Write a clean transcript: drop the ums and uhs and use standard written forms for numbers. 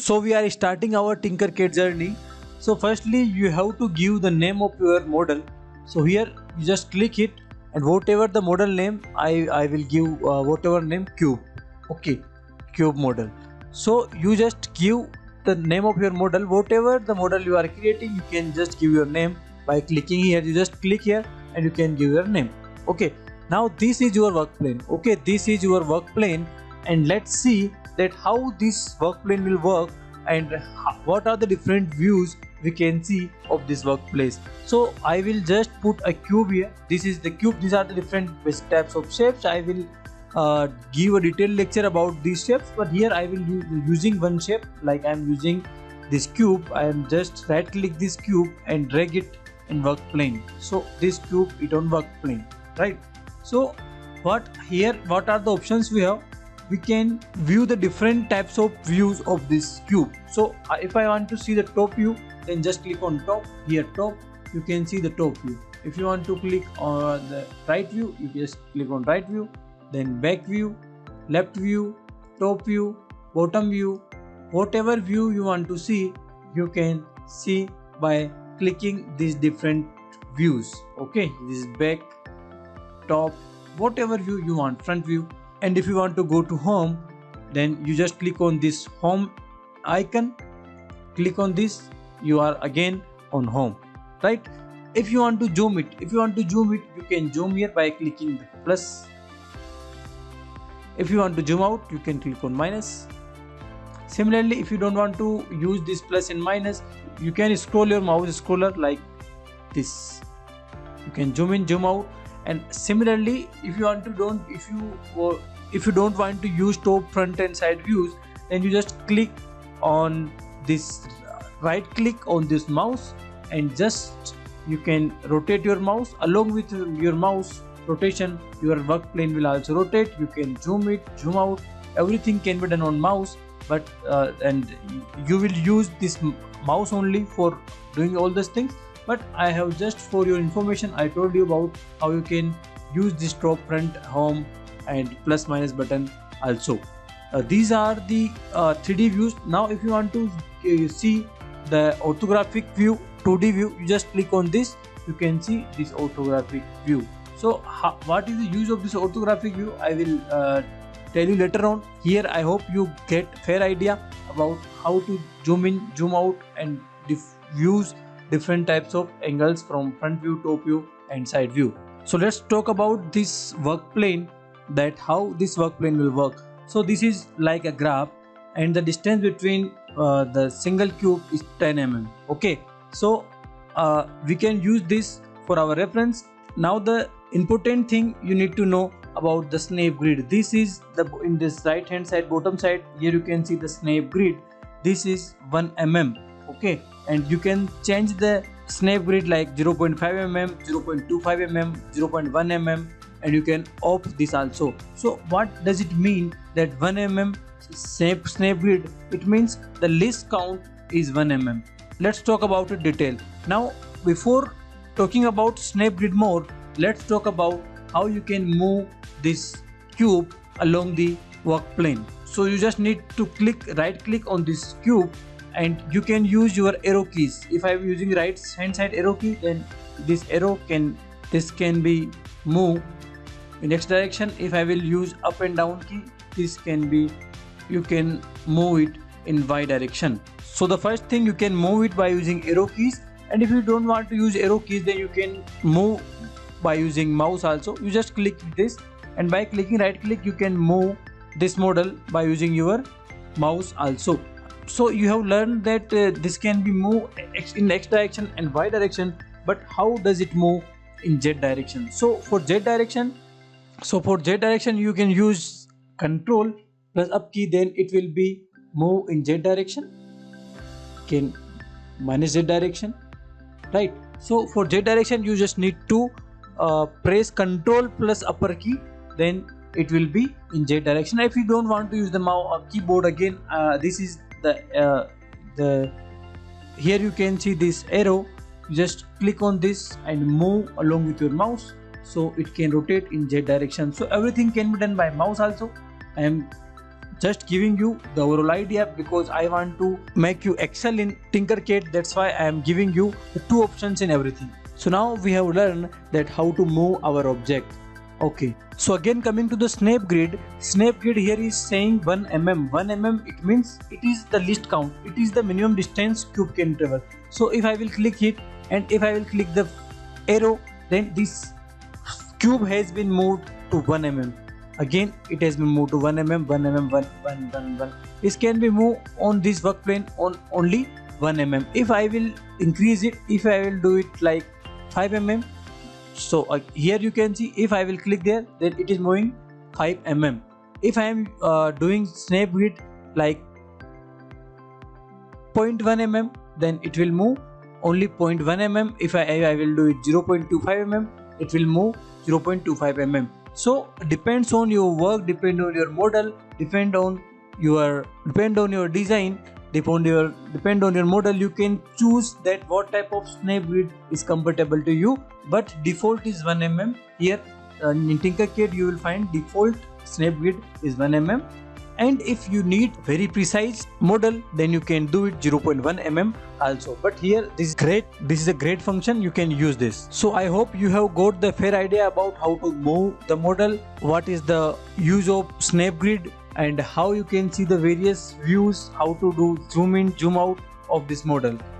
So we are starting our Tinkerked journey. So firstly you have to give the name of your model. So here you just click it, and whatever the model name, I will give whatever name, cube. Okay, cube model. So you just give the name of your model, whatever the model you are creating, you can just give your name by clicking here. You just click here and you can give your name. Okay, now this is your work plane. Okay, this is your work plane, and let's see that how this work plane will work and what are the different views we can see of this workplace. So I will just put a cube here. This is the cube. These are the different types of shapes. I will give a detailed lecture about these shapes, but here I will be using one shape. Like I am using this cube, I am just right click this cube and drag it in work plane. So this cube it on work plane, right? So what are the options we have? We can view the different types of views of this cube. So if I want to see the top view, then just click on top. Here top, you can see the top view. If you want to click on the right view, you just click on right view, then back view, left view, top view, bottom view. Whatever view you want to see, you can see by clicking these different views. Okay, this is back, top, whatever view you want, front view. And if you want to go to home, then you just click on this home icon, click on this, you are again on home, right? If you want to zoom it, you can zoom here by clicking the plus. If you want to zoom out, you can click on minus. Similarly, if you don't want to use this plus and minus, you can scroll your mouse scroller like this. You can zoom in, zoom out. And similarly, if you don't want to use top, front and side views, then you just click on this, right click on this mouse, and just you can rotate your mouse. Along with your mouse rotation, your work plane will also rotate. You can zoom it, zoom out, everything can be done on mouse. But and you will use this mouse only for doing all these things. But I have just for your information, I told you about how you can use this top, front, home and plus minus button also. These are the 3D views. Now if you want to see the orthographic view, 2D view, you just click on this. You can see this orthographic view. So what is the use of this orthographic view, I will tell you later on. Here I hope you get fair idea about how to zoom in, zoom out and views different types of angles from front view, top view and side view. So let's talk about this work plane, that how this work plane will work. So this is like a graph, and the distance between the single cube is 10 mm. Okay, so we can use this for our reference. Now the important thing you need to know about the snap grid. This is the in this right hand side, bottom side, here you can see the snap grid. This is 1 mm. Okay, and you can change the snap grid like 0.5 mm, 0.25 mm, 0.1 mm, and you can off this also. So what does it mean that 1 mm snap grid? It means the least count is 1 mm. Let's talk about it detail. Now before talking about snap grid more, let's talk about how you can move this cube along the work plane. So you just need to right click on this cube, and you can use your arrow keys. If I am using right hand side arrow key, then this arrow can be moved in X direction. If I will use up and down key, this can be, you can move it in Y direction. So the first thing, you can move it by using arrow keys, and if you don't want to use arrow keys, then you can move by using mouse also. You just click this, and by clicking right click, you can move this model by using your mouse also. So you have learned that this can be moved in X direction and Y direction, but how does it move in Z direction? So for Z direction, you can use Control plus up key, then it will be move in Z direction. Can minus Z direction, right? So for Z direction, you just need to press Control plus upper key, then it will be in Z direction. If you don't want to use the keyboard again, this is the here you can see this arrow. Just click on this and move along with your mouse, so it can rotate in Z direction. So everything can be done by mouse also. I am just giving you the overall idea because I want to make you excel in Tinkercad. That's why I am giving you the 2 options in everything. So now we have learned that how to move our object. Okay, so again coming to the snap grid here is saying 1 mm. 1 mm, it means it is the least count, it is the minimum distance cube can travel. So if I will click it and if I will click the arrow, then this cube has been moved to 1 mm. Again it has been moved to 1 mm, 1 mm, 1. This can be moved on this Workplane on only 1 mm. If I will increase it, if I will do it like 5 mm, so here you can see if I will click there, then it is moving 5 mm. If I am doing snap grid like 0.1 mm, then it will move only 0.1 mm. If I will do it 0.25 mm, it will move 0.25 mm. So depends on your work, depend on your model, depend on your design, depend on your model. You can choose that what type of snap grid is compatible to you, but default is 1 mm. Here in Tinkercad you will find default snap grid is 1 mm, and if you need very precise model, then you can do it 0.1 mm also. But here this is a great function, you can use this. So I hope you have got the fair idea about how to move the model, what is the use of snap grid, and how you can see the various views, how to do zoom in, zoom out of this model.